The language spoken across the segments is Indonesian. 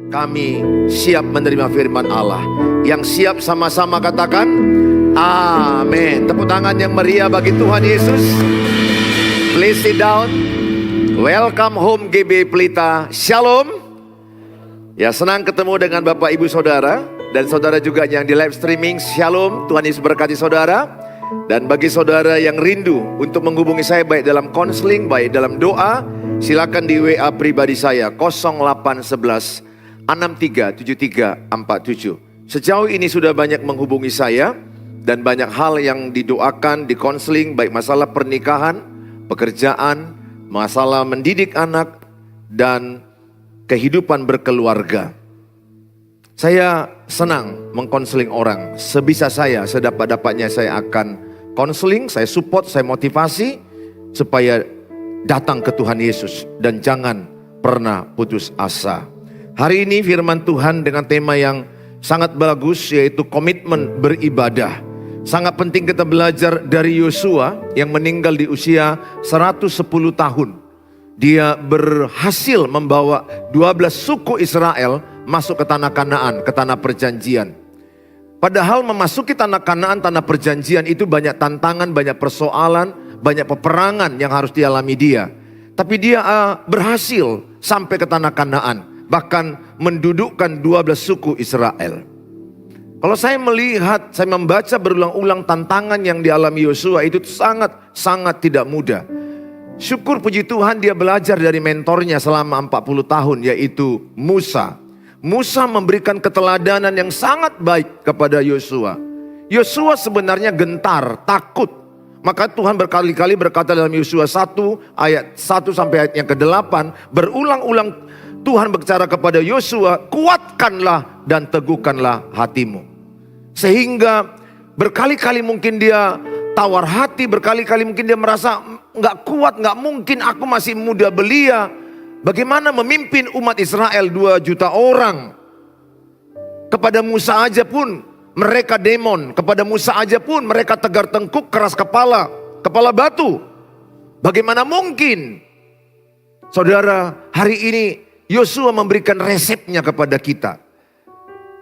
Kami siap menerima firman Allah. Yang siap sama-sama katakan amin. Tepuk tangan yang meriah bagi Tuhan Yesus. Please sit down. Welcome home GB Pelita. Shalom. Ya, senang ketemu dengan Bapak Ibu Saudara dan saudara juga yang di live streaming. Shalom. Tuhan Yesus berkati saudara. Dan bagi saudara yang rindu untuk menghubungi saya baik dalam konseling, baik dalam doa, silakan di WA pribadi saya 0811 637347. Sejauh ini sudah banyak menghubungi saya dan banyak hal yang didoakan, dikonseling, baik masalah pernikahan, pekerjaan, masalah mendidik anak, dan kehidupan berkeluarga. Saya senang mengkonseling orang. Sebisa saya, sedapat-dapatnya saya akan konseling, saya support, saya motivasi supaya datang ke Tuhan Yesus dan jangan pernah putus asa. Hari ini firman Tuhan dengan tema yang sangat bagus, yaitu komitmen beribadah. Sangat penting kita belajar dari Yosua yang meninggal di usia 110 tahun. Dia berhasil membawa 12 suku Israel masuk ke tanah Kanaan, ke tanah perjanjian. Padahal memasuki tanah Kanaan, tanah perjanjian itu banyak tantangan, banyak persoalan, banyak peperangan yang harus dialami dia. Tapi dia berhasil sampai ke tanah Kanaan. Bahkan mendudukkan 12 suku Israel. Kalau saya melihat, saya membaca berulang-ulang tantangan yang dialami Yosua itu sangat tidak mudah. Syukur puji Tuhan dia belajar dari mentornya selama 40 tahun, yaitu Musa. Musa memberikan keteladanan yang sangat baik kepada Yosua. Yosua sebenarnya gentar, takut. Maka Tuhan berkali-kali berkata dalam Yosua 1 ayat 1 sampai ayat yang ke-8, berulang-ulang Tuhan berbicara kepada Yosua, kuatkanlah dan teguhkanlah hatimu. Sehingga berkali-kali mungkin dia tawar hati, berkali-kali mungkin dia merasa gak kuat, gak mungkin, aku masih muda belia. Bagaimana memimpin umat Israel 2 juta orang. Kepada Musa aja pun mereka demon, kepada Musa aja pun mereka tegar tengkuk, keras kepala, kepala batu. Bagaimana mungkin? Saudara, hari ini Yosua memberikan resepnya kepada kita.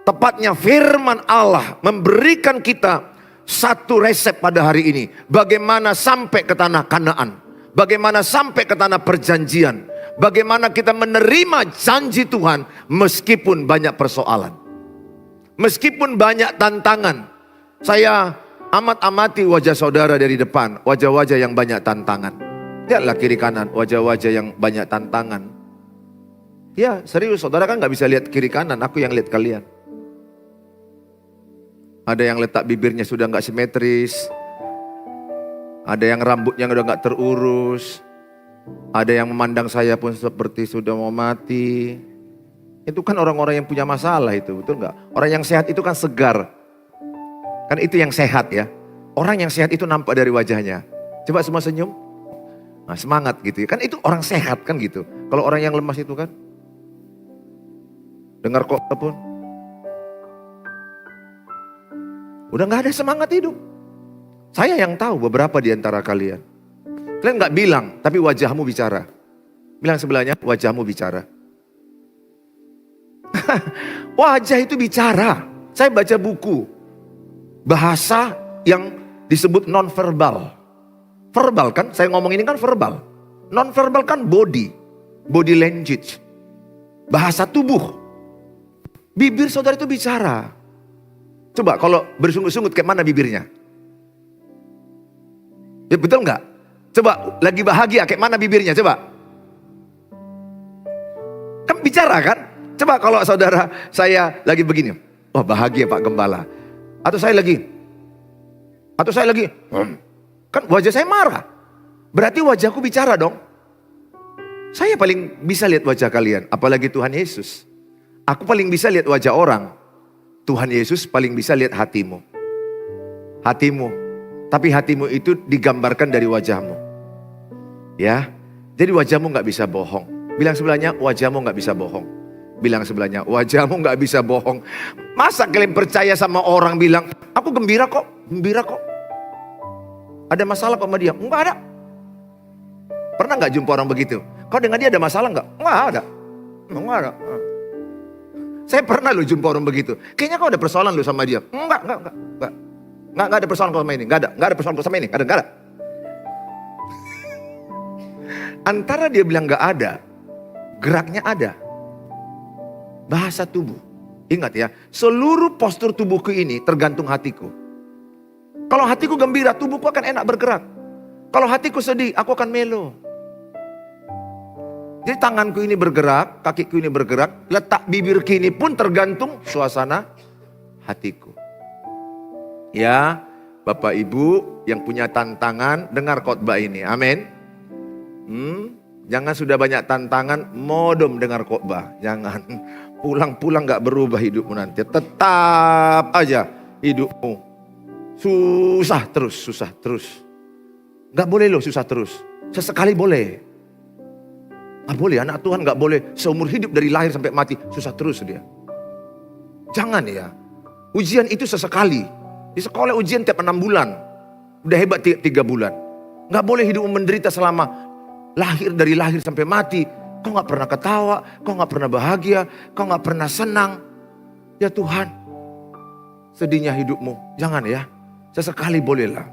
Tepatnya firman Allah memberikan kita satu resep pada hari ini. Bagaimana sampai ke tanah Kanaan. Bagaimana sampai ke tanah perjanjian. Bagaimana kita menerima janji Tuhan meskipun banyak persoalan. Meskipun banyak tantangan. Saya amat-amati wajah saudara dari depan. Wajah-wajah yang banyak tantangan. Lihatlah kiri kanan, wajah-wajah yang banyak tantangan. Ya serius, saudara kan gak bisa lihat kiri kanan, aku yang lihat kalian. Ada yang letak bibirnya sudah gak simetris. Ada yang rambutnya udah gak terurus. Ada yang memandang saya pun seperti sudah mau mati. Itu kan orang-orang yang punya masalah itu, betul gak? Orang yang sehat itu kan segar. Kan itu yang sehat ya. Orang yang sehat itu nampak dari wajahnya. Coba semua senyum. Nah, semangat gitu ya. Kan itu orang sehat kan gitu. Kalau orang yang lemas itu kan. Dengar kok pun. Udah gak ada semangat hidup. Saya yang tahu beberapa di antara kalian. Kalian gak bilang, tapi wajahmu bicara. Bilang sebelahnya, wajahmu bicara. Wajah itu bicara. Saya baca buku. Bahasa yang disebut non-verbal. Verbal kan, saya ngomong ini kan verbal. Non-verbal kan body. Body language. Bahasa tubuh. Bibir saudara itu bicara. Coba kalau bersungut-sungut kayak mana bibirnya? Ya betul nggak? Coba lagi bahagia kayak mana bibirnya? Coba. Kan bicara kan? Coba kalau saudara saya lagi begini. Wah bahagia Pak Gembala. Atau saya lagi. Kan wajah saya marah. Berarti wajahku bicara dong. Saya paling bisa lihat wajah kalian. Apalagi Tuhan Yesus. Aku paling bisa lihat wajah orang. Tuhan Yesus paling bisa lihat hatimu. Hatimu. Tapi hatimu itu digambarkan dari wajahmu. Ya. Jadi wajahmu gak bisa bohong. Bilang sebelahnya wajahmu gak bisa bohong. Bilang sebelahnya wajahmu gak bisa bohong. Masa kalian percaya sama orang bilang, aku gembira kok. Gembira kok. Ada masalah sama dia? Enggak ada. Pernah gak jumpa orang begitu? Kau dengan dia ada masalah gak? Enggak ada. Enggak ada. Saya pernah loh jumpa orang begitu. Kayaknya kau ada persoalan loh sama dia. Enggak ada persoalan kau sama ini. Enggak ada persoalan kau sama ini. Enggak ada. Antara dia bilang enggak ada, geraknya ada. Bahasa tubuh. Ingat ya, seluruh postur tubuhku ini tergantung hatiku. Kalau hatiku gembira, tubuhku akan enak bergerak. Kalau hatiku sedih, aku akan melo. Jadi tanganku ini bergerak, kakiku ini bergerak, letak bibirku ini pun tergantung suasana hatiku. Ya, Bapak Ibu yang punya tantangan, dengar khotbah ini. Amin. Jangan sudah banyak tantangan, modom dengar khotbah. Jangan pulang-pulang gak berubah hidupmu nanti. Tetap aja hidupmu susah terus. Gak boleh loh susah terus. Sesekali boleh. Gak boleh, anak Tuhan gak boleh seumur hidup dari lahir sampai mati susah terus dia. Jangan ya. Ujian itu sesekali. Di sekolah ujian tiap 6 bulan. Udah hebat 3 bulan. Gak boleh hidup menderita selama dari lahir sampai mati. Kau gak pernah ketawa, kau gak pernah bahagia, kau gak pernah senang. Ya Tuhan, sedihnya hidupmu. Jangan ya. Sesekali bolehlah.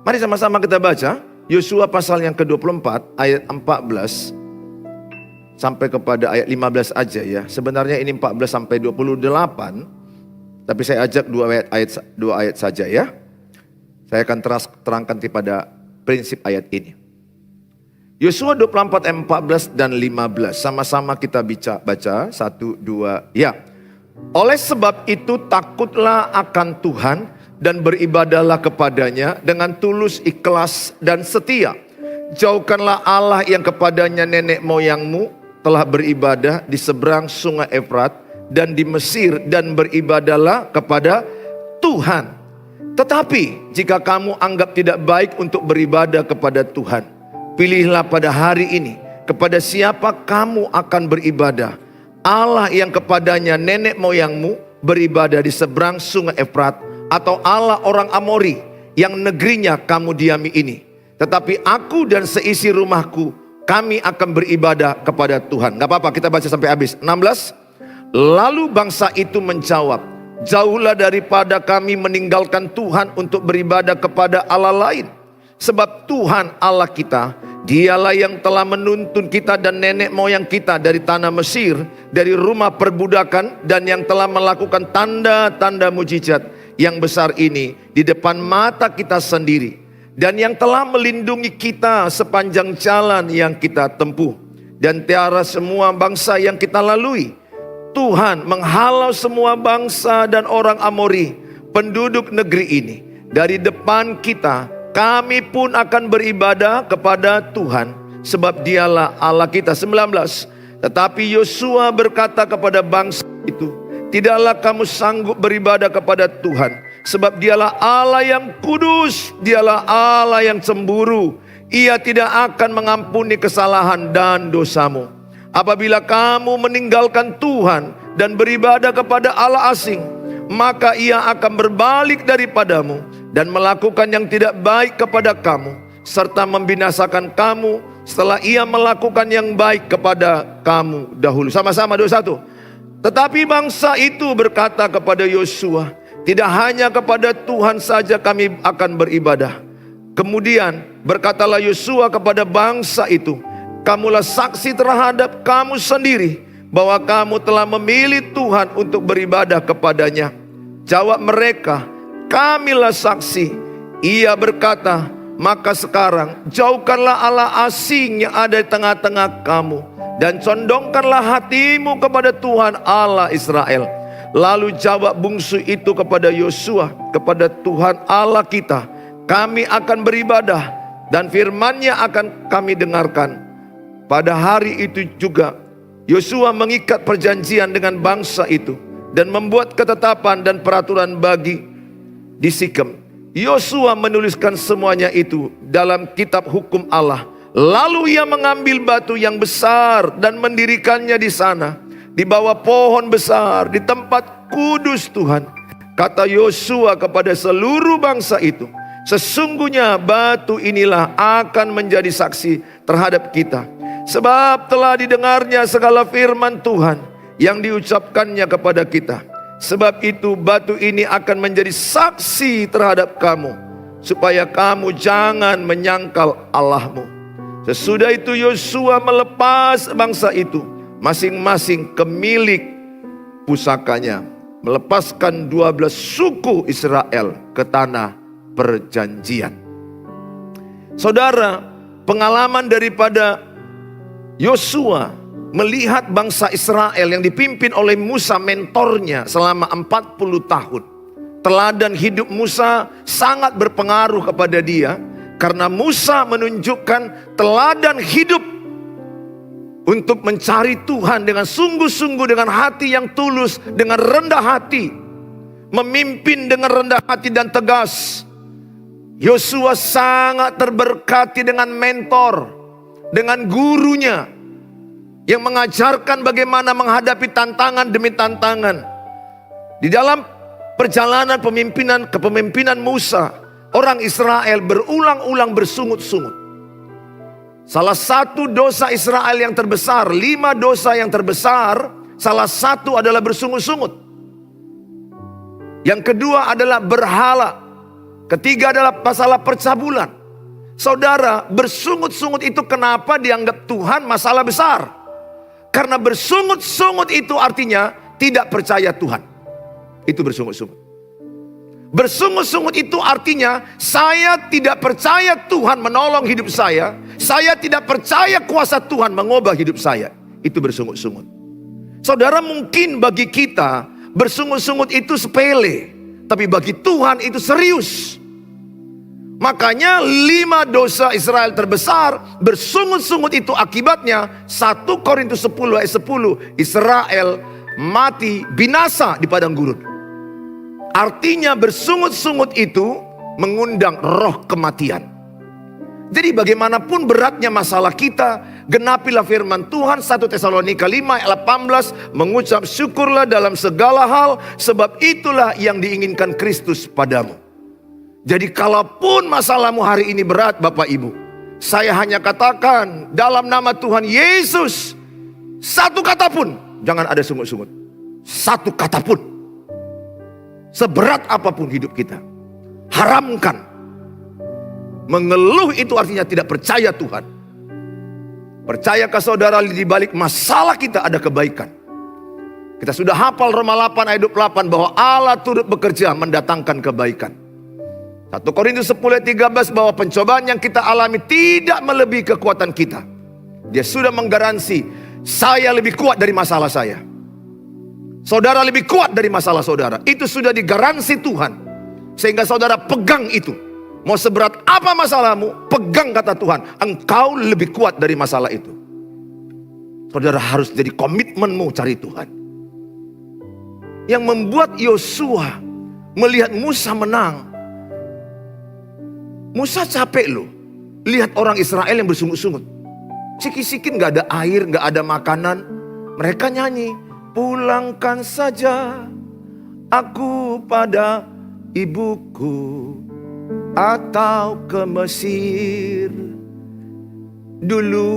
Mari sama-sama kita baca. Yosua pasal yang ke-24 ayat 14. Sampai kepada ayat 15 aja ya. Sebenarnya ini 14 sampai 28. Tapi saya ajak 2 ayat saja ya. Saya akan terangkan kepada prinsip ayat ini. Yosua 24 ayat 14 dan 15. Sama-sama kita baca. 1, 2, ya. Oleh sebab itu takutlah akan Tuhan dan beribadahlah kepadanya dengan tulus, ikhlas dan setia. Jauhkanlah Allah yang kepadanya nenek moyangmu telah beribadah di seberang sungai Efrat dan di Mesir, dan beribadahlah kepada Tuhan. Tetapi jika kamu anggap tidak baik untuk beribadah kepada Tuhan, pilihlah pada hari ini kepada siapa kamu akan beribadah. Allah yang kepadanya nenek moyangmu beribadah di seberang sungai Efrat, atau Allah orang Amori yang negerinya kamu diami ini. Tetapi aku dan seisi rumahku, kami akan beribadah kepada Tuhan. Gak apa-apa, kita baca sampai habis. 16. Lalu bangsa itu menjawab, jauhlah daripada kami meninggalkan Tuhan untuk beribadah kepada Allah lain. Sebab Tuhan Allah kita, dialah yang telah menuntun kita dan nenek moyang kita dari tanah Mesir, dari rumah perbudakan, dan yang telah melakukan tanda-tanda mujizat yang besar ini di depan mata kita sendiri. Dan yang telah melindungi kita sepanjang jalan yang kita tempuh, dan tiara semua bangsa yang kita lalui. Tuhan menghalau semua bangsa dan orang Amori, penduduk negeri ini, dari depan kita. Kami pun akan beribadah kepada Tuhan, sebab dialah Allah kita. 19. Tetapi Yosua berkata kepada bangsa itu, tidaklah kamu sanggup beribadah kepada Tuhan, sebab dialah Allah yang kudus, dialah Allah yang cemburu. Ia tidak akan mengampuni kesalahan dan dosamu. Apabila kamu meninggalkan Tuhan dan beribadah kepada Allah asing, maka ia akan berbalik daripadamu dan melakukan yang tidak baik kepada kamu, serta membinasakan kamu setelah ia melakukan yang baik kepada kamu dahulu. Sama-sama 21. Tetapi bangsa itu berkata kepada Yosua, tidak hanya kepada Tuhan saja kami akan beribadah. Kemudian berkatalah Yosua kepada bangsa itu, kamulah saksi terhadap kamu sendiri bahwa kamu telah memilih Tuhan untuk beribadah kepadanya. Jawab mereka, kamilah saksi. Ia berkata, maka sekarang jauhkanlah Allah asing yang ada di tengah-tengah kamu, dan condongkanlah hatimu kepada Tuhan Allah Israel. Lalu jawab bungsu itu kepada Yosua, kepada Tuhan Allah kita, kami akan beribadah dan firman-Nya akan kami dengarkan. Pada hari itu juga Yosua mengikat perjanjian dengan bangsa itu dan membuat ketetapan dan peraturan bagi di Sikem. Yosua menuliskan semuanya itu dalam kitab hukum Allah. Lalu ia mengambil batu yang besar dan mendirikannya di sana, di bawah pohon besar, di tempat kudus Tuhan. Kata Yosua kepada seluruh bangsa itu, sesungguhnya batu inilah akan menjadi saksi terhadap kita, sebab telah didengarnya segala firman Tuhan yang diucapkannya kepada kita. Sebab itu batu ini akan menjadi saksi terhadap kamu, supaya kamu jangan menyangkal Allahmu. Sesudah itu Yosua melepas bangsa itu masing-masing ke milik pusakanya, melepaskan 12 suku Israel ke tanah perjanjian. Saudara, pengalaman daripada Yosua melihat bangsa Israel yang dipimpin oleh Musa, mentornya, selama 40 tahun. Teladan hidup Musa sangat berpengaruh kepada dia, karena Musa menunjukkan teladan hidup untuk mencari Tuhan dengan sungguh-sungguh, dengan hati yang tulus, dengan rendah hati, memimpin dengan rendah hati dan tegas. Yosua sangat terberkati dengan mentor, dengan gurunya yang mengajarkan bagaimana menghadapi tantangan demi tantangan. Di dalam perjalanan kepemimpinan Musa, orang Israel berulang-ulang bersungut-sungut. Salah satu dosa Israel yang terbesar, 5 dosa yang terbesar, salah satu adalah bersungut-sungut. Yang kedua adalah berhala. Ketiga adalah masalah percabulan. Saudara, bersungut-sungut itu kenapa dianggap Tuhan masalah besar? Karena bersungut-sungut itu artinya tidak percaya Tuhan. Itu bersungut-sungut. Bersungut-sungut itu artinya saya tidak percaya Tuhan menolong hidup saya. Saya tidak percaya kuasa Tuhan mengubah hidup saya. Itu bersungut-sungut. Saudara, mungkin bagi kita bersungut-sungut itu sepele, tapi bagi Tuhan itu serius. Makanya 5 dosa Israel terbesar, bersungut-sungut itu akibatnya 1 Korintus 10 ayat 10, Israel mati binasa di padang gurun. Artinya bersungut-sungut itu mengundang roh kematian. Jadi bagaimanapun beratnya masalah kita, genapilah firman Tuhan. 1 Tesalonika 5 ayat 18, mengucap syukurlah dalam segala hal, sebab itulah yang diinginkan Kristus padamu. Jadi kalaupun masalahmu hari ini berat Bapak Ibu, saya hanya katakan dalam nama Tuhan Yesus, 1 kata pun, jangan ada sungut-sungut. 1 kata pun, seberat apapun hidup kita, haramkan. Mengeluh itu artinya tidak percaya Tuhan. Percayakah saudara, di balik masalah kita ada kebaikan? Kita sudah hafal Roma 8 ayat 28 bahwa Allah turut bekerja mendatangkan kebaikan. 1 Korintus 10 ayat 13 bahwa pencobaan yang kita alami tidak melebihi kekuatan kita. Dia sudah menggaransi, saya lebih kuat dari masalah saya. Saudara lebih kuat dari masalah saudara. Itu sudah digaransi Tuhan. Sehingga saudara pegang itu. Mau seberat apa masalahmu, pegang kata Tuhan. Engkau lebih kuat dari masalah itu. Saudara harus jadi komitmenmu cari Tuhan. Yang membuat Yosua melihat Musa menang. Musa capek loh, lihat orang Israel yang bersungut-sungut. Sikit-sikit gak ada air, gak ada makanan. Mereka nyanyi, pulangkan saja aku pada ibuku, atau ke Mesir. Dulu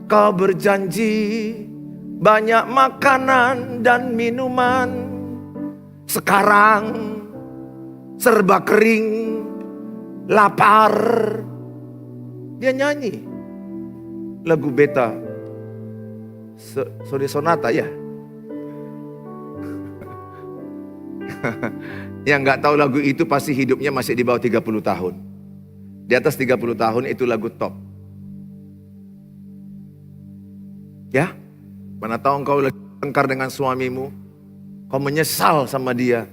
kau berjanji banyak makanan dan minuman. Sekarang serba kering, lapar. Dia nyanyi lagu beta Sode Sonata ya. Yang gak tahu lagu itu pasti hidupnya masih di bawah 30 tahun. Di atas 30 tahun itu lagu top. Ya, mana tahu engkau lagi tengkar dengan suamimu, kau menyesal sama dia.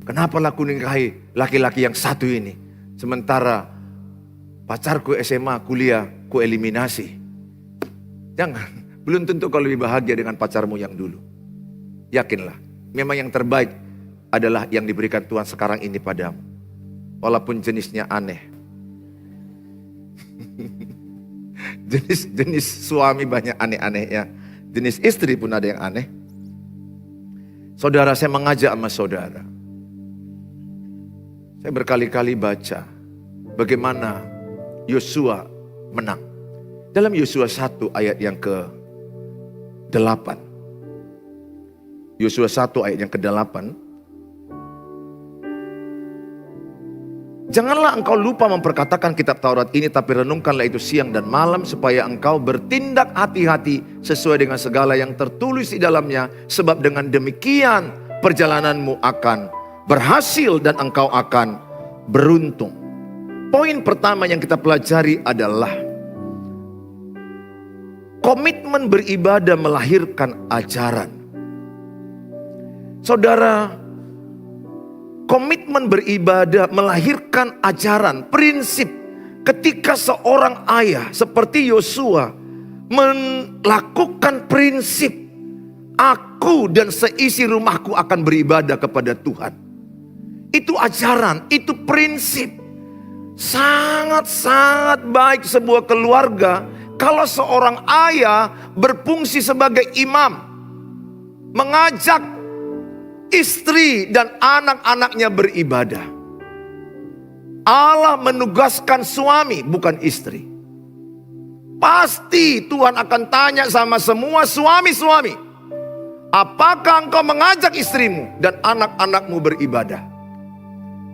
Kenapa aku nikahi laki-laki yang satu ini? Sementara pacarku SMA, kuliah, ku eliminasi. Jangan, belum tentu kau lebih bahagia dengan pacarmu yang dulu. Yakinlah, memang yang terbaik adalah yang diberikan Tuhan sekarang ini padamu. Walaupun jenisnya aneh. Jenis suami banyak aneh-anehnya. Jenis istri pun ada yang aneh. Saudara, saya mengajak sama saudara. Saya berkali-kali baca bagaimana Yosua menang. Dalam Yosua 1 ayat yang ke-8. Yosua 1 ayat yang ke-8. Janganlah engkau lupa memperkatakan kitab Taurat ini, tapi renungkanlah itu siang dan malam, supaya engkau bertindak hati-hati sesuai dengan segala yang tertulis di dalamnya. Sebab dengan demikian perjalananmu akan berhasil dan engkau akan beruntung. Poin pertama yang kita pelajari adalah komitmen beribadah melahirkan ajaran. Saudara, komitmen beribadah melahirkan ajaran, prinsip. Ketika seorang ayah seperti Yosua melakukan prinsip, aku dan seisi rumahku akan beribadah kepada Tuhan. Itu ajaran, itu prinsip. Sangat-sangat baik sebuah keluarga kalau seorang ayah berfungsi sebagai imam, mengajak istri dan anak-anaknya beribadah. Allah menugaskan suami, bukan istri. Pasti Tuhan akan tanya sama semua suami-suami, apakah engkau mengajak istrimu dan anak-anakmu beribadah?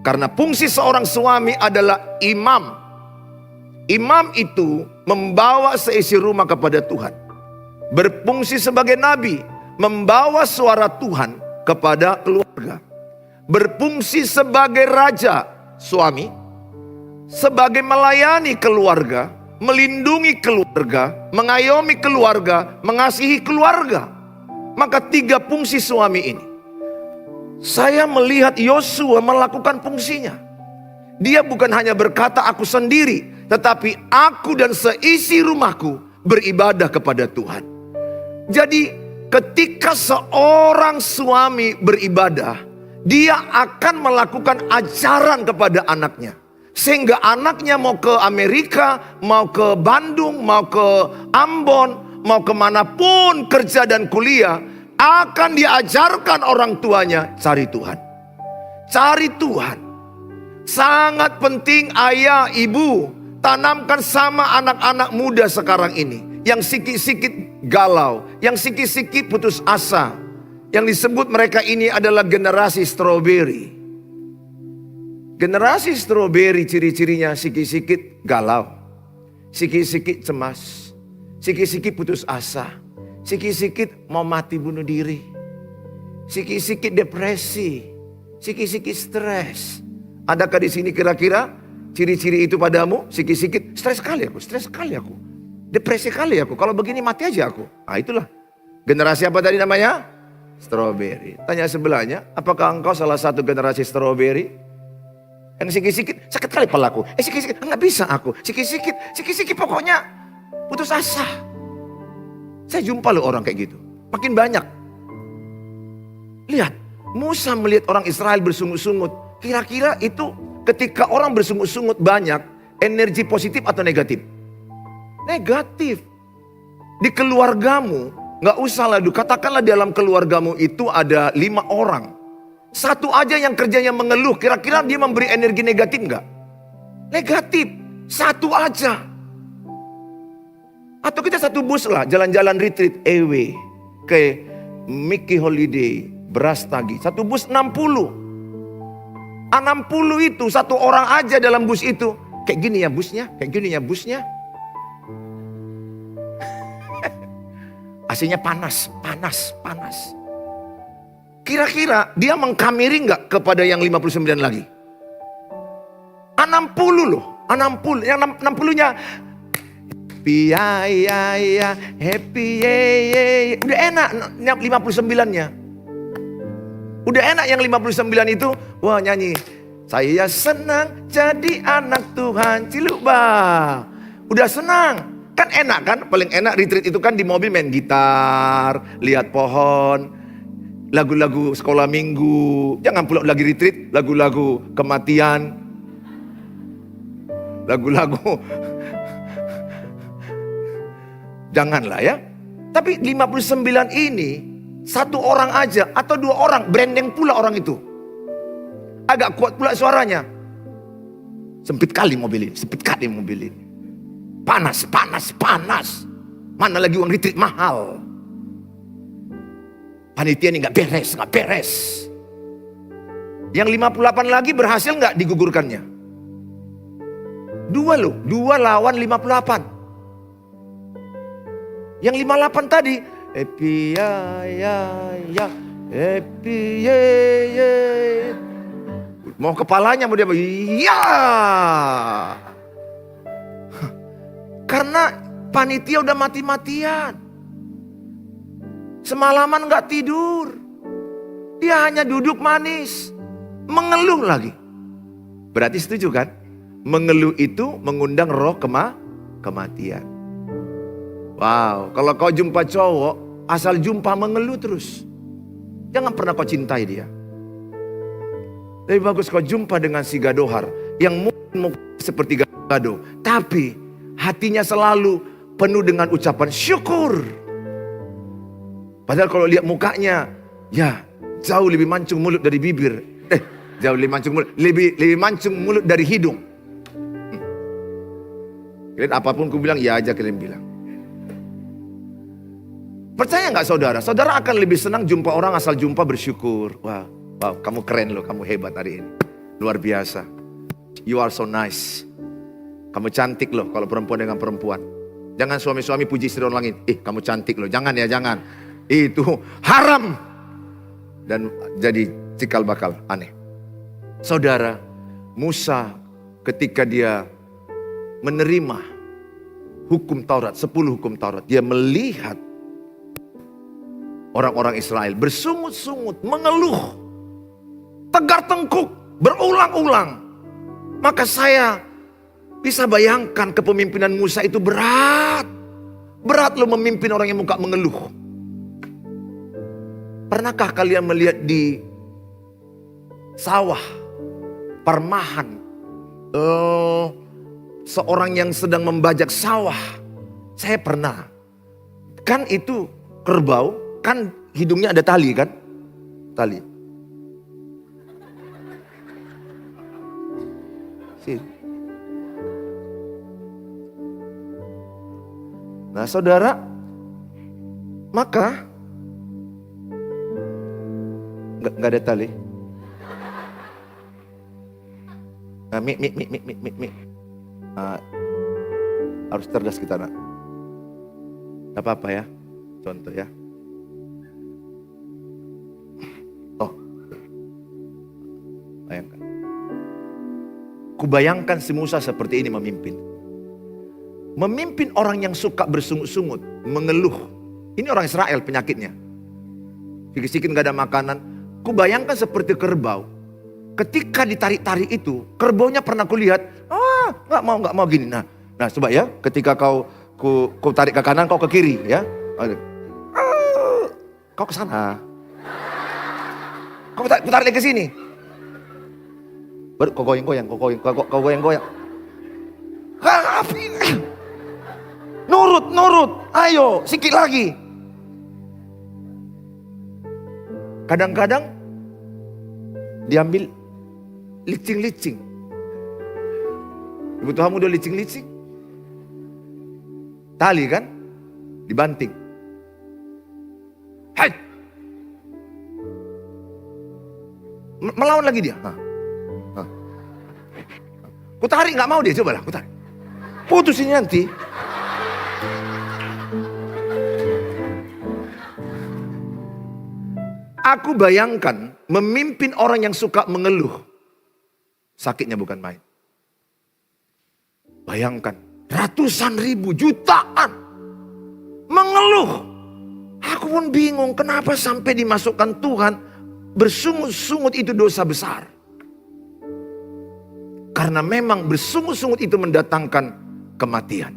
Karena fungsi seorang suami adalah imam. Imam itu membawa seisi rumah kepada Tuhan. Berfungsi sebagai nabi, membawa suara Tuhan kepada keluarga. Berfungsi sebagai raja, suami, sebagai melayani keluarga, melindungi keluarga, mengayomi keluarga, mengasihi keluarga. Maka 3 fungsi suami ini. Saya melihat Yosua melakukan fungsinya. Dia bukan hanya berkata aku sendiri, tetapi aku dan seisi rumahku beribadah kepada Tuhan. Jadi ketika seorang suami beribadah, dia akan melakukan ajaran kepada anaknya. Sehingga anaknya mau ke Amerika, mau ke Bandung, mau ke Ambon, mau kemanapun kerja dan kuliah, akan diajarkan orang tuanya cari Tuhan. Cari Tuhan. Sangat penting ayah, ibu tanamkan sama anak-anak muda sekarang ini. Yang sikit-sikit galau, yang sikit-sikit putus asa. Yang disebut mereka ini adalah generasi stroberi. Generasi stroberi ciri-cirinya sikit-sikit galau, sikit-sikit cemas, sikit-sikit putus asa, sikit-sikit mau mati bunuh diri, sikit-sikit depresi, sikit-sikit stres. Adakah di sini kira-kira ciri-ciri itu padamu? Sikit-sikit stres sekali aku, depresi kali aku. Kalau begini mati aja aku. Ah, itulah generasi apa tadi namanya? Stroberi. Tanya sebelahnya, apakah engkau salah satu generasi stroberi? Yang sikit-sikit sakit kali palaku. Sikit-sikit enggak bisa aku. Sikit-sikit pokoknya putus asa. Saya jumpa loh orang kayak gitu. Makin banyak. Lihat, Musa melihat orang Israel bersungut-sungut. Kira-kira itu ketika orang bersungut-sungut banyak, energi positif atau negatif? Negatif. Di keluargamu, gak usah lah, katakanlah dalam keluargamu itu ada 5 orang. Satu aja yang kerjanya mengeluh, kira-kira dia memberi energi negatif gak? Negatif. Satu aja. Atau kita satu bus lah, jalan-jalan retreat EW ke Mickey Holiday, Brastagi. Satu bus 60. 60 itu satu orang aja dalam bus itu. Kayak gini ya busnya, kayak gini ya busnya. AC-nya panas. Kira-kira dia mengkameri nggak kepada yang 59 lagi? 60 loh, 60. Yang 60-nya happy ya, happy ye. Udah enak yang 59-nya. Udah enak yang 59 itu, wah nyanyi. Saya senang jadi anak Tuhan, ciluk bah. Udah senang. Kan enak kan, paling enak retreat itu kan di mobil main gitar, lihat pohon, lagu-lagu sekolah minggu. Jangan pula lagi retreat, lagu-lagu kematian, lagu-lagu. Janganlah ya. Tapi 59 ini, satu orang aja atau 2 orang, branding pula orang itu. Agak kuat pula suaranya. Sempit kali mobil ini. Panas. Mana lagi uang retreat mahal. Panitia ini nggak beres. Yang 58 lagi berhasil nggak digugurkannya? 2 loh, 2 lawan 58. Yang 58 tadi, happy ya, happy ye. Mau kepalanya mau dia, ya. Karena panitia udah mati-matian. Semalaman gak tidur. Dia hanya duduk manis. Mengeluh lagi. Berarti setuju kan? Mengeluh itu mengundang roh kematian. Wow, kalau kau jumpa cowok, asal jumpa mengeluh terus. Jangan pernah kau cintai dia. Lebih bagus kau jumpa dengan si gadohar. Yang mungkin seperti gado. Tapi hatinya selalu penuh dengan ucapan syukur. Padahal kalau lihat mukanya, ya jauh lebih mancung mulut dari bibir. Jauh lebih mancung mulut, lebih mancung mulut dari hidung. Kalian apapun ku bilang, ya aja kalian bilang. Percaya nggak saudara? Saudara akan lebih senang jumpa orang asal jumpa bersyukur. Wow, kamu keren loh, kamu hebat hari ini. Luar biasa. You are so nice. Kamu cantik loh kalau perempuan dengan perempuan. Jangan suami-suami puji istri orang lain. Kamu cantik loh, jangan ya, jangan. Itu haram. Dan jadi cikal bakal aneh. Saudara, Musa ketika dia menerima hukum Taurat, 10 hukum Taurat. Dia melihat orang-orang Israel bersungut-sungut, mengeluh, tegar tengkuk, berulang-ulang. Maka saya bisa bayangkan kepemimpinan Musa itu berat. Berat loh memimpin orang yang muka mengeluh. Pernahkah kalian melihat di sawah, permahan, seorang yang sedang membajak sawah? Saya pernah. Kan itu kerbau, kan hidungnya ada tali kan? Tali. Nah saudara, maka nggak ada tali. Nah, harus cerdas kita nak. Gak apa-apa ya, contoh ya. Bayangkan. Kubayangkan si Musa seperti ini memimpin. Memimpin orang yang suka bersungut-sungut, mengeluh. Ini orang Israel penyakitnya. Sikit-sikit gak ada makanan. Kubayangkan seperti kerbau. Ketika ditarik-tarik itu, kerbaunya pernah kulihat, gak mau gini. Nah coba ya, ketika kau tarik ke kanan, kau ke kiri ya. Kau ke sana. Kau tarik ke sini. Baru kau goyang-goyang. Nurut. Ayo, sikit lagi. Kadang-kadang diambil licing-licing. Ibu Tuhanmu udah licing-licing. Tali kan? Dibanting. Hai. Melawan lagi dia. Ku tarik gak mau dia, cobalah ku tarik. Putus ini nanti. Aku bayangkan memimpin orang yang suka mengeluh. Sakitnya bukan main. Bayangkan ratusan ribu, jutaan mengeluh. Aku pun bingung kenapa sampai dimasukkan Tuhan. Bersungut-sungut itu dosa besar. Karena memang bersungut-sungut itu mendatangkan kematian.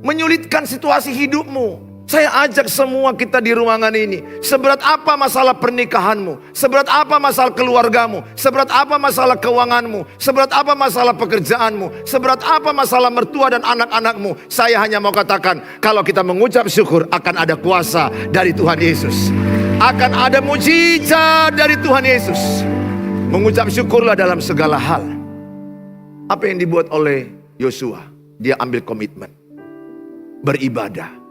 Menyulitkan situasi hidupmu. Saya ajak semua kita di ruangan ini. Seberat apa masalah pernikahanmu? Seberat apa masalah keluargamu? Seberat apa masalah keuanganmu? Seberat apa masalah pekerjaanmu? Seberat apa masalah mertua dan anak-anakmu? Saya hanya mau katakan, kalau kita mengucap syukur akan ada kuasa dari Tuhan Yesus. Akan ada mujizat dari Tuhan Yesus. Mengucap syukurlah dalam segala hal. Apa yang dibuat oleh Yosua? Dia ambil komitmen. Beribadah.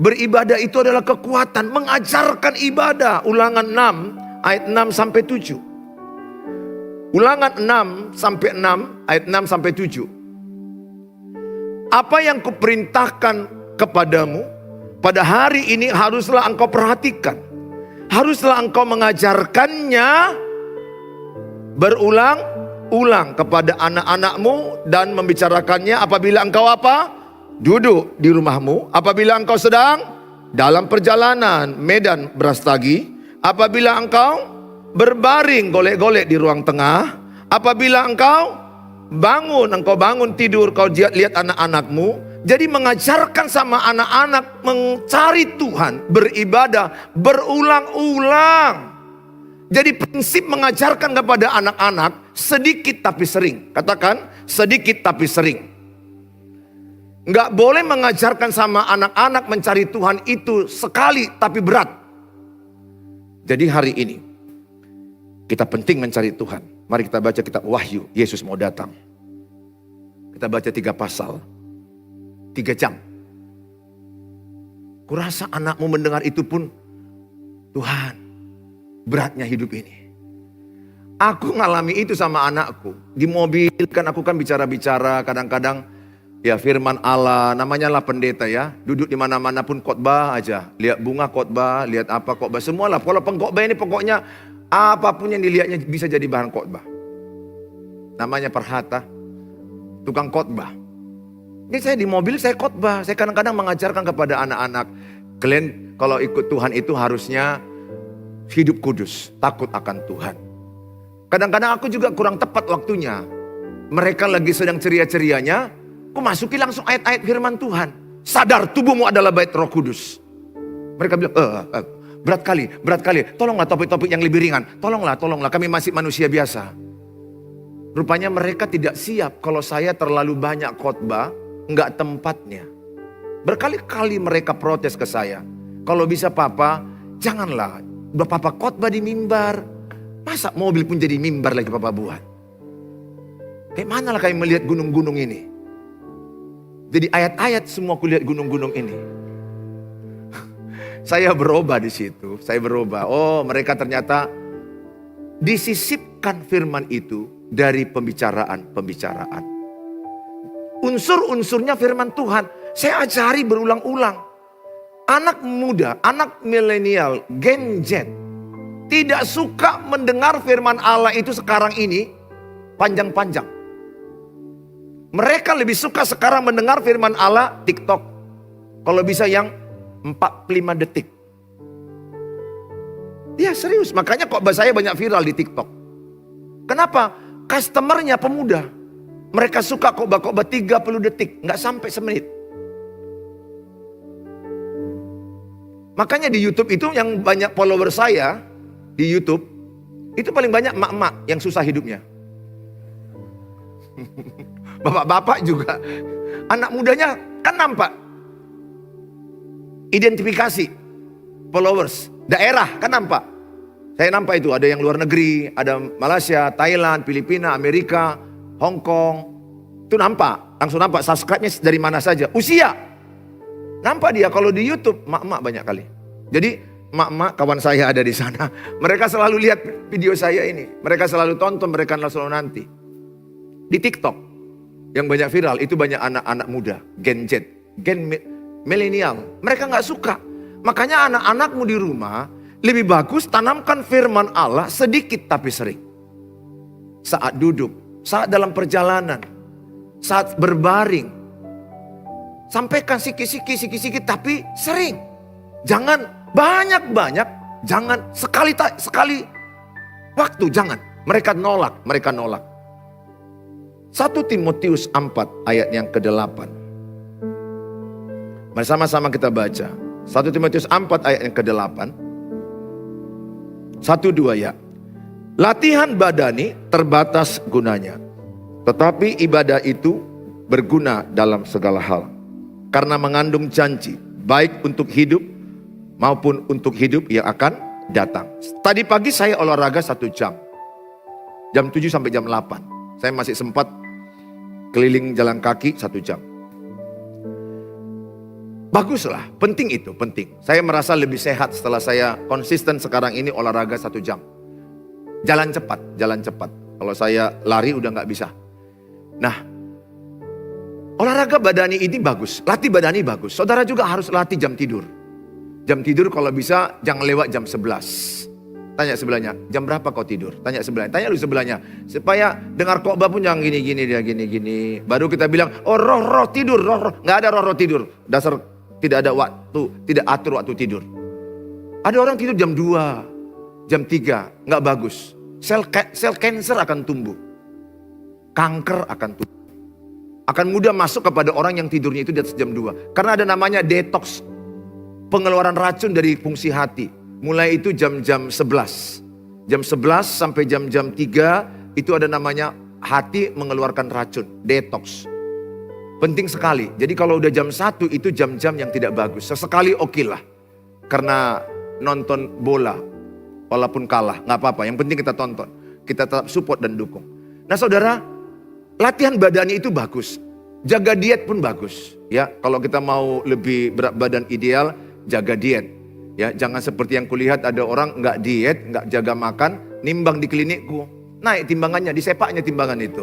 Beribadah itu adalah kekuatan, mengajarkan ibadah. Ulangan 6 ayat 6 sampai 7. Ulangan 6 sampai 6 ayat 6 sampai 7. Apa yang kuperintahkan kepadamu pada hari ini haruslah engkau perhatikan. Haruslah engkau mengajarkannya berulang-ulang kepada anak-anakmu dan membicarakannya apabila engkau apa? Duduk di rumahmu, apabila engkau sedang dalam perjalanan medan berastagi, apabila engkau berbaring golek-golek di ruang tengah, apabila engkau bangun tidur, kau lihat anak-anakmu. Jadi mengajarkan sama anak-anak mencari Tuhan, beribadah berulang-ulang. Jadi prinsip mengajarkan kepada anak-anak sedikit tapi sering. Katakan sedikit tapi sering. Nggak boleh mengajarkan sama anak-anak mencari Tuhan itu sekali tapi berat. Jadi hari ini kita penting mencari Tuhan. Mari kita baca kitab Wahyu, Yesus mau datang. Kita baca 3 pasal, 3 jam. Kurasa anakmu mendengar itu pun, Tuhan, beratnya hidup ini. Aku ngalami itu sama anakku. Di mobil kan aku kan bicara-bicara, kadang-kadang ya firman Allah, namanya lah pendeta ya. Duduk di mana-mana pun khotbah aja. Lihat bunga khotbah, lihat apa khotbah, semualah. Kalau pengkhotbah ini pokoknya apapun yang dilihatnya bisa jadi bahan khotbah. Namanya perhata, tukang khotbah. Ini saya di mobil saya khotbah. Saya kadang-kadang mengajarkan kepada anak-anak, kalian kalau ikut Tuhan itu harusnya hidup kudus, takut akan Tuhan. Kadang-kadang aku juga kurang tepat waktunya. Mereka lagi sedang ceria-cerianya, aku masuki langsung ayat-ayat firman Tuhan. Sadar tubuhmu adalah bait Roh Kudus. Mereka bilang, berat kali. Tolonglah topik-topik yang lebih ringan. Tolonglah, kami masih manusia biasa. Rupanya mereka tidak siap kalau saya terlalu banyak khotbah, enggak tempatnya. Berkali-kali mereka protes ke saya. Kalau bisa papa, janganlah papa khotbah di mimbar. Masa mobil pun jadi mimbar lagi papa buat. Kayak mana lah kalian melihat gunung-gunung ini? Jadi ayat-ayat semua kulihat gunung-gunung ini. Saya berubah di situ. Saya berubah. Oh, mereka ternyata disisipkan firman itu dari pembicaraan. Unsur-unsurnya firman Tuhan. Saya ajari berulang-ulang. Anak muda, anak milenial, Gen Z tidak suka mendengar firman Allah itu sekarang ini panjang-panjang. Mereka lebih suka sekarang mendengar firman Allah TikTok. Kalau bisa yang 45 detik. Ya serius, makanya kok saya banyak viral di TikTok. Kenapa? Customernya pemuda. Mereka suka khotbah-khotbah 30 detik, nggak sampai semenit. Makanya di YouTube itu yang banyak follower saya di YouTube itu paling banyak emak-emak yang susah hidupnya. Bapak-bapak juga. Anak mudanya kan nampak. Identifikasi followers, daerah kan nampak. Saya nampak itu ada yang luar negeri, ada Malaysia, Thailand, Filipina, Amerika, Hong Kong. Itu nampak, langsung nampak subscribe-nya dari mana saja. Usia, nampak dia kalau di YouTube, mak-mak banyak kali. Jadi mak-mak kawan saya ada di sana. Mereka selalu lihat video saya ini. Mereka selalu tonton, mereka selalu nanti. Di TikTok, yang banyak viral itu banyak anak-anak muda, Gen Z, Gen milenial. Mereka gak suka. Makanya anak-anakmu di rumah, lebih bagus tanamkan firman Allah sedikit tapi sering. Saat duduk, saat dalam perjalanan, saat berbaring. Sampaikan sikit-sikit tapi sering. Jangan banyak-banyak, jangan sekali waktu, jangan. Mereka nolak. 1 Timotius 4 ayat yang ke-8. Mari sama-sama kita baca. 1 Timotius 4 ayat yang ke-8. 1, 2 ya. Latihan badani terbatas gunanya. Tetapi ibadah itu berguna dalam segala hal. Karena mengandung janji. Baik untuk hidup maupun untuk hidup yang akan datang. Tadi pagi saya olahraga 1 jam. Jam 7 sampai jam 8. Saya masih sempat keliling jalan kaki 1 jam. Baguslah, penting itu, penting. Saya merasa lebih sehat setelah saya konsisten sekarang ini olahraga 1 jam. Jalan cepat, jalan cepat. Kalau saya lari udah nggak bisa. Nah, olahraga badani ini bagus, latih badani bagus. Saudara juga harus latih jam tidur. Jam tidur kalau bisa jangan lewat jam 11. Tanya sebelahnya, jam berapa kau tidur? Tanya sebelahnya, tanya lu sebelahnya. Supaya dengar khotbah pun jangan gini-gini, dia gini-gini. Baru kita bilang, oh roh tidur, roh. Nggak ada roh tidur. Dasar tidak ada waktu, tidak atur waktu tidur. Ada orang tidur jam 2, jam 3, nggak bagus. Sel cancer akan tumbuh. Kanker akan tumbuh. Akan mudah masuk kepada orang yang tidurnya itu di atas jam 2. Karena ada namanya detox. Pengeluaran racun dari fungsi hati. Mulai itu jam-jam 11. Jam 11 sampai jam-jam 3 itu ada namanya hati mengeluarkan racun. Detox. Penting sekali. Jadi kalau udah jam 1 itu jam-jam yang tidak bagus. Sesekali oke lah. Karena nonton bola. Walaupun kalah. Gak apa-apa. Yang penting kita tonton. Kita tetap support dan dukung. Nah saudara. Latihan badannya itu bagus. Jaga diet pun bagus. Ya, kalau kita mau lebih berat badan ideal. Jaga diet. Ya, jangan seperti yang kulihat ada orang nggak diet, nggak jaga makan, nimbang di klinikku. Naik timbangannya, disepaknya timbangan itu.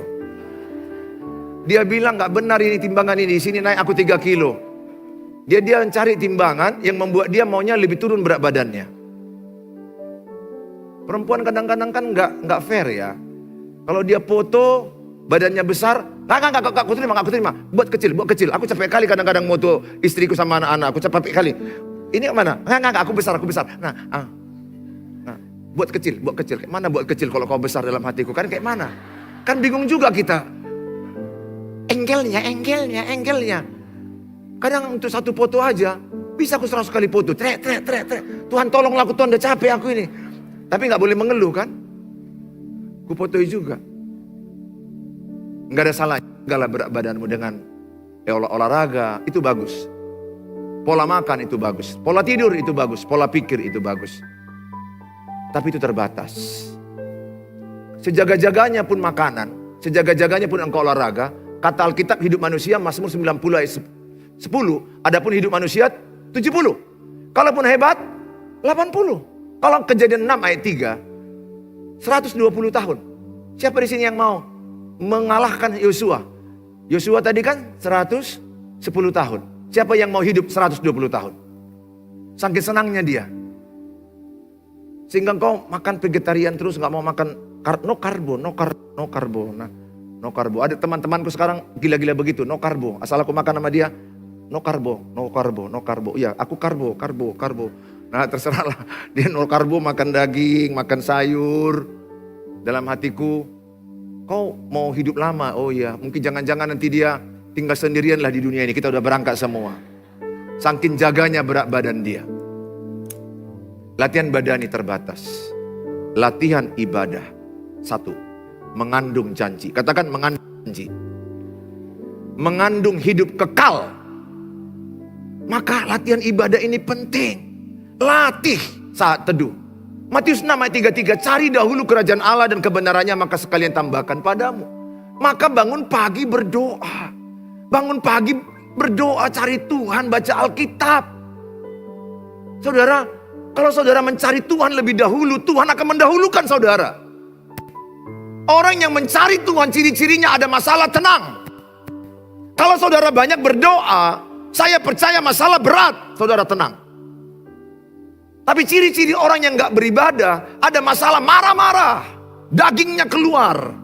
Dia bilang nggak benar ini timbangan ini, di sini naik aku 3 kilo. Dia mencari timbangan yang membuat dia maunya lebih turun berat badannya. Perempuan kadang-kadang kan nggak fair ya. Kalau dia foto badannya besar, nggak, aku terima. Buat kecil. Aku capek kali kadang-kadang foto istriku sama anak-anak, aku capek kali. Ini mana? Enggak, aku besar. Nah, buat kecil. Mana buat kecil kalau kau besar dalam hatiku? Kan kayak mana? Kan bingung juga kita. Enggelnya. Kadang untuk satu foto aja, bisa aku 100 kali foto. Trek. Tuhan tolonglah aku, Tuhan udah capek aku ini. Tapi gak boleh mengeluh kan? Ku fotoi juga. Gak ada salahnya. Segala berat badanmu dengan olahraga, itu bagus. Pola makan itu bagus, pola tidur itu bagus, pola pikir itu bagus. Tapi itu terbatas. Sejaga-jaganya pun makanan, sejaga-jaganya pun engkau olahraga. Kata Alkitab hidup manusia Mazmur 90 ayat 10. Adapun hidup manusia 70. Kalaupun hebat 80. Kalau Kejadian 6 ayat 3 120 tahun. Siapa di sini yang mau mengalahkan Yosua? Yosua tadi kan 110 tahun. Siapa yang mau hidup 120 tahun? Saking senangnya dia. Sehingga engkau makan vegetarian terus, gak mau makan no karbo. No karbo. Ada teman-temanku sekarang gila-gila begitu, no karbo. Asal aku makan sama dia, no karbo. Iya, aku karbo. Nah terserahlah, dia no karbo, makan daging, makan sayur. Dalam hatiku, kau mau hidup lama, oh iya, mungkin jangan-jangan nanti dia tinggal sendirian lah di dunia ini, kita udah berangkat semua. Saking jaganya berat badan dia. Latihan badani terbatas. Latihan ibadah. 1. Mengandung janji. Katakan mengandung janji. Mengandung hidup kekal. Maka latihan ibadah ini penting. Latih saat teduh. Matius 6 ayat 33. Cari dahulu kerajaan Allah dan kebenarannya, maka sekalian tambahkan padamu. Maka bangun pagi berdoa. Bangun pagi berdoa, cari Tuhan, baca Alkitab. Saudara, kalau saudara mencari Tuhan lebih dahulu, Tuhan akan mendahulukan saudara. Orang yang mencari Tuhan ciri-cirinya ada masalah, tenang. Kalau saudara banyak berdoa, saya percaya masalah berat, saudara tenang. Tapi ciri-ciri orang yang gak beribadah, ada masalah, marah-marah. Dagingnya keluar.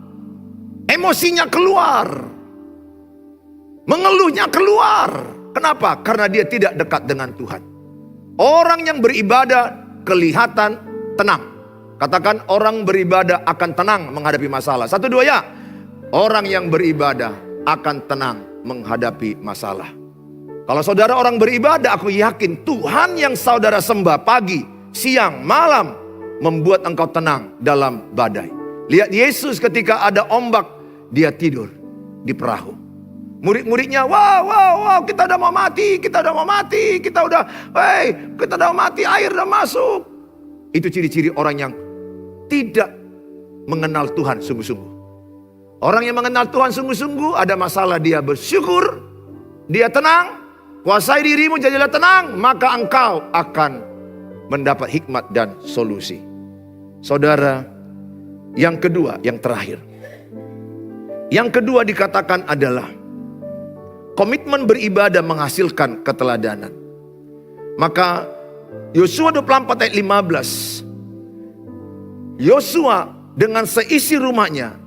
Emosinya keluar. Mengeluhnya keluar. Kenapa? Karena dia tidak dekat dengan Tuhan. Orang yang beribadah kelihatan tenang. Katakan orang beribadah akan tenang menghadapi masalah. 1, 2 ya. Orang yang beribadah akan tenang menghadapi masalah. Kalau saudara orang beribadah, aku yakin Tuhan yang saudara sembah pagi, siang, malam membuat engkau tenang dalam badai. Lihat Yesus ketika ada ombak, dia tidur di perahu. Murid-muridnya, wow, kita udah mau mati, kita udah mau mati, air udah masuk. Itu ciri-ciri orang yang tidak mengenal Tuhan sungguh-sungguh. Orang yang mengenal Tuhan sungguh-sungguh, ada masalah dia bersyukur, dia tenang, Kuasai dirimu, jadilah tenang, maka engkau akan mendapat hikmat dan solusi. Saudara, yang kedua, yang terakhir. Yang kedua dikatakan adalah komitmen beribadah menghasilkan keteladanan. Maka Yosua 24 ayat 15. Yosua dengan seisi rumahnya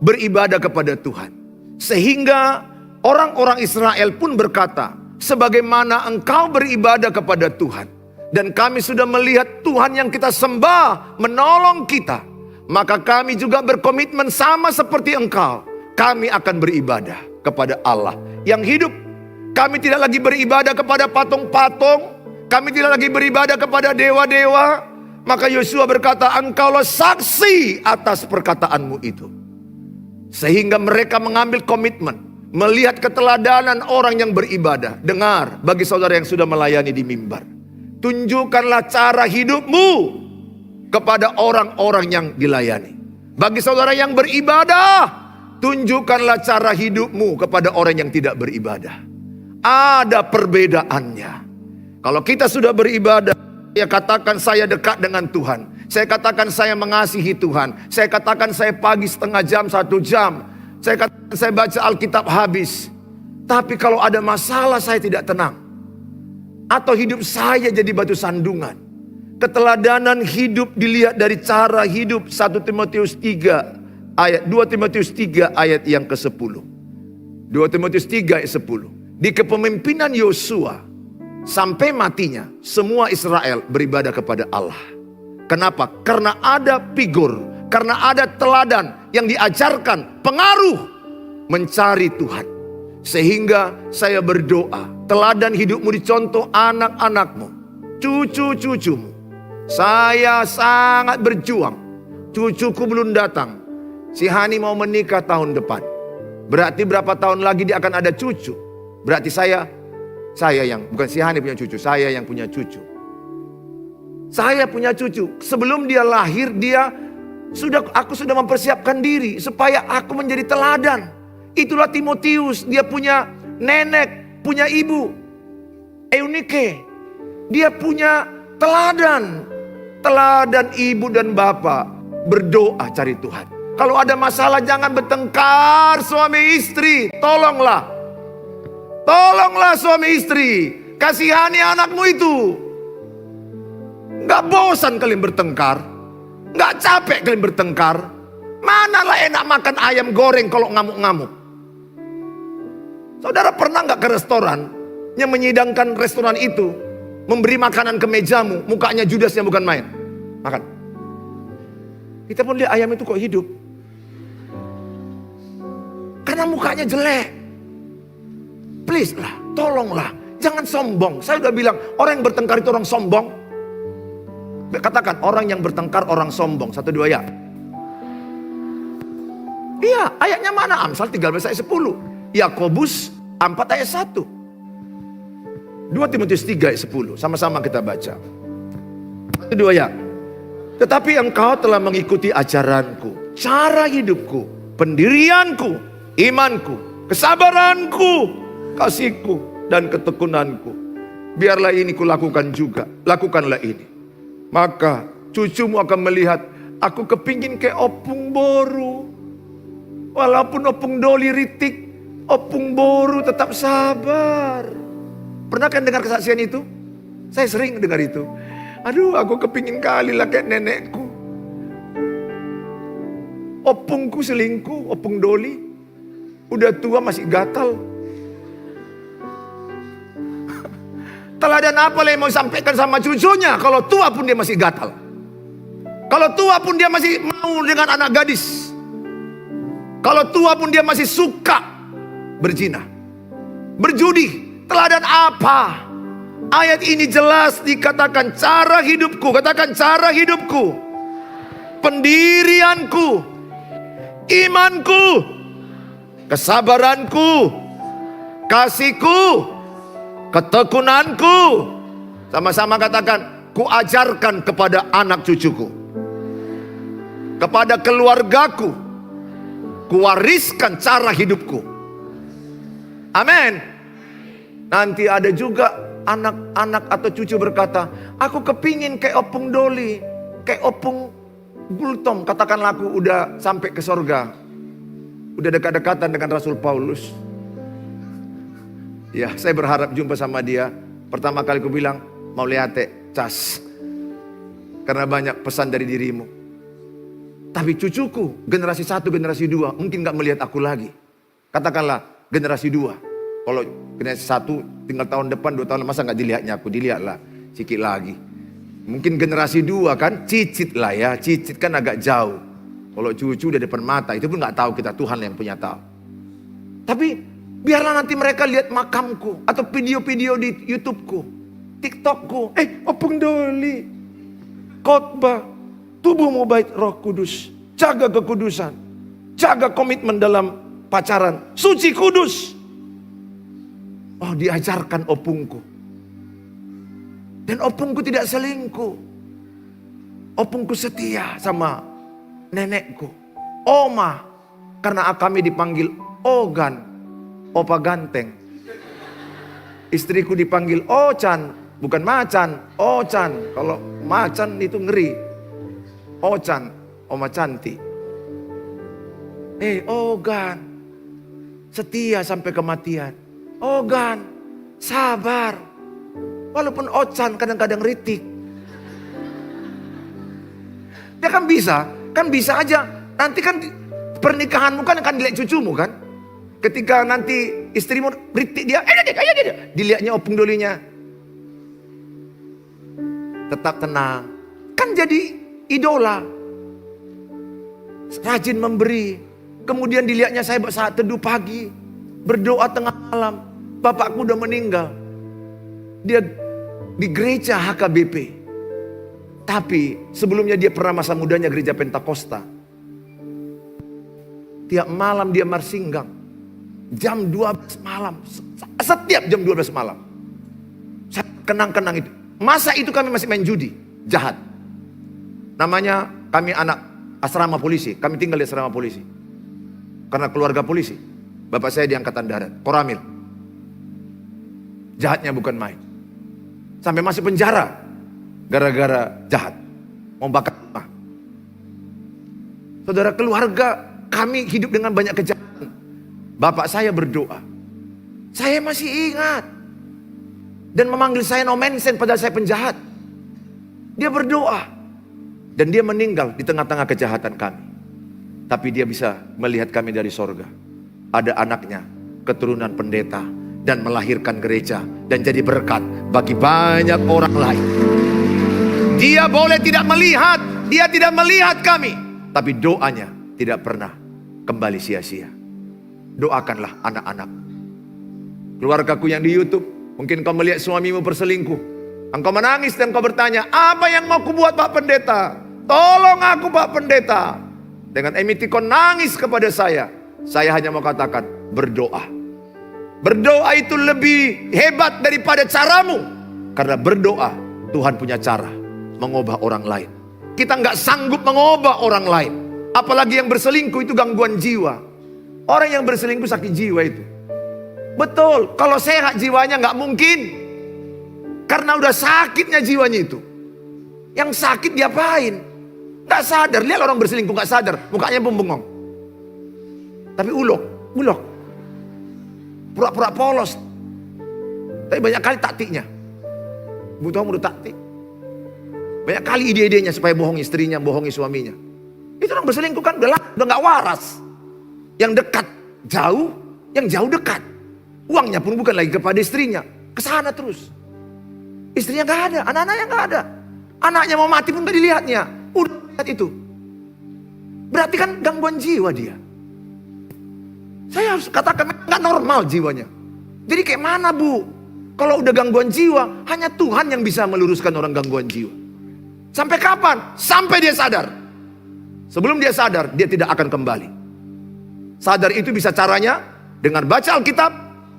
beribadah kepada Tuhan. Sehingga orang-orang Israel pun berkata, sebagaimana engkau beribadah kepada Tuhan, dan kami sudah melihat Tuhan yang kita sembah menolong kita, maka kami juga berkomitmen sama seperti engkau. Kami akan beribadah kepada Allah yang hidup. Kami tidak lagi beribadah kepada patung-patung. Kami tidak lagi beribadah kepada dewa-dewa. Maka Yosua berkata, engkaulah saksi atas perkataanmu itu. Sehingga mereka mengambil komitmen, melihat keteladanan orang yang beribadah. Dengar, bagi saudara yang sudah melayani di mimbar, tunjukkanlah cara hidupmu kepada orang-orang yang dilayani. Bagi saudara yang beribadah, tunjukkanlah cara hidupmu kepada orang yang tidak beribadah. Ada perbedaannya. Kalau kita sudah beribadah, saya katakan saya dekat dengan Tuhan. Saya katakan saya mengasihi Tuhan. Saya katakan saya pagi setengah jam, 1 jam. Saya katakan saya baca Alkitab habis. Tapi kalau ada masalah saya tidak tenang. Atau hidup saya jadi batu sandungan. Keteladanan hidup dilihat dari cara hidup. 1 Timotius 3 ayat 2 Timotius 3 ayat yang ke-10. 2 Timotius 3 ayat 10. Di kepemimpinan Yosua sampai matinya semua Israel beribadah kepada Allah. Kenapa? Karena ada figur, karena ada teladan yang diajarkan, pengaruh mencari Tuhan. Sehingga saya berdoa, teladan hidupmu dicontoh anak-anakmu, cucu-cucumu. Saya sangat berjuang. Cucuku belum datang. Si Hani mau menikah tahun depan. Berarti berapa tahun lagi dia akan ada cucu. Berarti saya yang, bukan si Hani punya cucu, saya yang punya cucu. Saya punya cucu. Sebelum dia lahir, aku sudah mempersiapkan diri supaya aku menjadi teladan. Itulah Timotius, dia punya nenek, punya ibu, Eunike. Dia punya teladan. Teladan ibu dan bapak berdoa cari Tuhan. Kalau ada masalah jangan bertengkar suami istri. Tolonglah suami istri. Kasihani anakmu itu. Gak bosan kalian bertengkar. Gak capek kalian bertengkar. Manalah enak makan ayam goreng kalau ngamuk-ngamuk. Saudara pernah gak ke restoran yang menyidangkan restoran itu, memberi makanan ke mejamu, mukanya Judas yang bukan main. Makan. Kita pun lihat ayam itu kok hidup. Karena mukanya jelek. Please lah, tolonglah. Jangan sombong. Saya udah bilang, orang yang bertengkar itu orang sombong. Katakan, orang yang bertengkar orang sombong. 1, 2 ya. Iya, ayatnya mana? Amsal 13 ayat 10. Yakobus 4 ayat 1. 2 Timotius 3 ayat 10. Sama-sama kita baca. 1, 2 ya. Tetapi engkau telah mengikuti ajaranku, cara hidupku, pendirianku, imanku, kesabaranku, kasihku, dan ketekunanku. Biarlah ini kulakukan juga. Lakukanlah ini. Maka cucumu akan melihat aku kepingin kayak Opung Boru. Walaupun Opung Doli ritik, Opung Boru tetap sabar. Pernah kan dengar kesaksian itu? Saya sering dengar itu. Aduh, aku kepingin kali lah kayak nenekku. Opungku selingkuh, Opung Doli. Udah tua masih gatal. Teladan apa yang mau sampaikan sama cucunya? Kalau tua pun dia masih gatal. Kalau tua pun dia masih mau dengan anak gadis. Kalau tua pun dia masih suka berzina, berjudi. Teladan apa? Ayat ini jelas dikatakan cara hidupku. Katakan cara hidupku, pendirianku, imanku, kesabaranku, kasihku, ketekunanku. Sama-sama katakan, kuajarkan kepada anak cucuku, kepada keluargaku, kuwariskan cara hidupku. Amin. Nanti ada juga anak-anak atau cucu berkata, aku kepingin kayak Opung Doli, kayak Opung Gultom. Katakanlah aku udah sampai ke sorga, udah dekat-dekatan dengan Rasul Paulus. Ya, saya berharap jumpa sama dia. Pertama kali aku bilang, mau lihat cas, karena banyak pesan dari dirimu. Tapi cucuku, generasi 1, generasi 2, mungkin gak melihat aku lagi. Katakanlah generasi 2. Kalau generasi 1 tinggal tahun depan, 2 tahun, masa gak dilihatnya aku? Dilihatlah sikit lagi. Mungkin generasi 2 kan, cicit lah ya. Cicit kan agak jauh. Kalau cucu udah depan mata, itu pun gak tahu kita, Tuhan yang punya tahu. Tapi biarlah nanti mereka lihat makamku, atau video-video di YouTubeku, TikTokku. Opung Doli, khotbah, tubuhmu bait Roh Kudus, jaga kekudusan, jaga komitmen dalam pacaran, suci kudus. Oh, diajarkan opungku. Dan opungku tidak selingkuh. Opungku setia sama nenekku, oma, karena kami dipanggil Ogan, opa ganteng. Istriku dipanggil Ocan, bukan Macan, Ocan. Kalau Macan itu ngeri. Ocan, oma cantik. Ogan, setia sampai kematian. Ogan, sabar. Walaupun Ocan kadang-kadang ritik. Ya kan bisa aja. Nanti kan pernikahanmu kan akan dilihat cucumu kan. Ketika nanti istrimu ritik dia, dilihatnya Opung Dolinya. Tetap tenang. Kan jadi idola. Rajin memberi. Kemudian dilihatnya saya saat teduh pagi. Berdoa tengah malam. Bapakku udah meninggal. Dia di gereja HKBP. Tapi sebelumnya dia pernah masa mudanya gereja Pentakosta. Tiap malam dia marsinggang. Jam 12 malam. Setiap jam 12 malam. Saya kenang-kenang itu. Masa itu kami masih main judi. Jahat. Namanya kami anak asrama polisi. Kami tinggal di asrama polisi. Karena keluarga polisi. Bapak saya di Angkatan Darat. Koramil. Jahatnya bukan main. Sampai masuk penjara. Gara-gara jahat. Mau bakar rumah. Saudara, keluarga kami hidup dengan banyak kejahatan. Bapak saya berdoa. Saya masih ingat. Dan memanggil saya no mention padahal saya penjahat. Dia berdoa. Dan dia meninggal di tengah-tengah kejahatan kami. Tapi dia bisa melihat kami dari sorga. Ada anaknya, keturunan pendeta. Dan melahirkan gereja. Dan jadi berkat bagi banyak orang lain. Dia boleh tidak melihat. Dia tidak melihat kami. Tapi doanya tidak pernah kembali sia-sia. Doakanlah anak-anak. Keluargaku yang di YouTube. Mungkin kau melihat suamimu berselingkuh. Engkau menangis dan kau bertanya, apa yang mau kubuat Pak Pendeta? Tolong aku Pak Pendeta. Dengan emoticon nangis kepada saya. Saya hanya mau katakan, berdoa. Berdoa itu lebih hebat daripada caramu. Karena berdoa, Tuhan punya cara mengubah orang lain. Kita nggak sanggup mengubah orang lain. Apalagi yang berselingkuh itu gangguan jiwa. Orang yang berselingkuh sakit jiwa itu. Betul, kalau sehat jiwanya nggak mungkin. Karena udah sakitnya jiwanya itu. Yang sakit diapain? Nggak sadar, lihat orang berselingkuh nggak sadar. Mukanya bengong. Tapi ulok. Pura-pura polos. Tapi banyak kali taktiknya. Butuh udah taktik. Banyak kali ide-idenya supaya bohongi istrinya, bohongi suaminya. Itu orang berselingkuh kan udah nggak waras. Yang dekat jauh, yang jauh dekat. Uangnya pun bukan lagi kepada istrinya, kesana terus. Istrinya nggak ada, anak-anaknya nggak ada. Anaknya mau mati pun nggak dilihatnya. Udah lihat itu. Berarti kan gangguan jiwa dia. Saya harus katakan nggak normal jiwanya. Jadi kayak mana Bu? Kalau udah gangguan jiwa, hanya Tuhan yang bisa meluruskan orang gangguan jiwa. Sampai kapan? Sampai dia sadar. Sebelum dia sadar, dia tidak akan kembali. Sadar itu bisa caranya dengan baca Alkitab,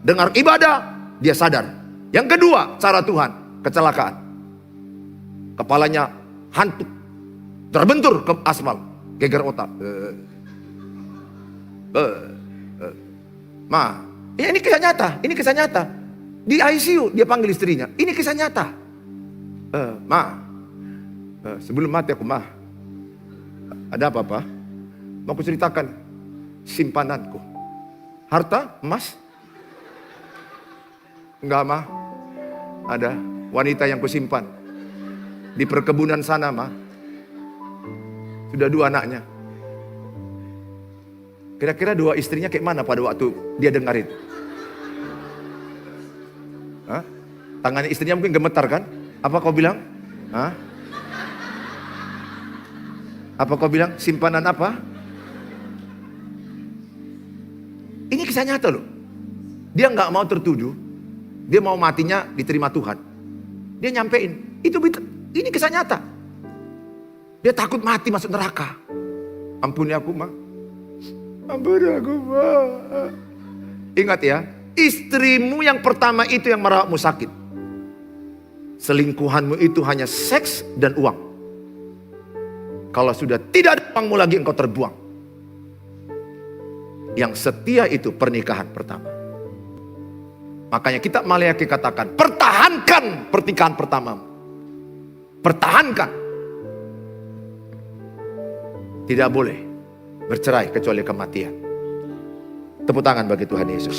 dengar ibadah, dia sadar. Yang kedua, cara Tuhan, kecelakaan. Kepalanya hantuk, terbentur ke aspal, geger otak. Ini kisah nyata, Di ICU dia panggil istrinya. Ini kisah nyata. Sebelum mati aku, Ma, ada apa-apa? Mau aku ceritakan simpananku. Harta, emas? Enggak, Ma. Ada wanita yang kusimpan di perkebunan sana, Ma. Sudah 2 anaknya. Kira-kira 2 istrinya kayak mana pada waktu dia dengar itu? Hah? Tangannya istrinya mungkin gemetar kan? Apa kau bilang? Hah? Apa kau bilang? Simpanan apa? Ini kisah nyata loh. Dia nggak mau tertuduh. Dia mau matinya diterima Tuhan. Dia nyampein. Ini kisah nyata. Dia takut mati masuk neraka. Ampuni aku, Ma. Ampuni aku, Ma. Ingat ya. Istrimu yang pertama itu yang merawatmu sakit. Selingkuhanmu itu hanya seks dan uang. Kalau sudah tidak ada uangmu lagi, engkau terbuang. Yang setia itu pernikahan pertama. Makanya kitab Maleakhi katakan, pertahankan pernikahan pertamamu. Pertahankan. Tidak boleh bercerai kecuali kematian. Tepuk tangan bagi Tuhan Yesus.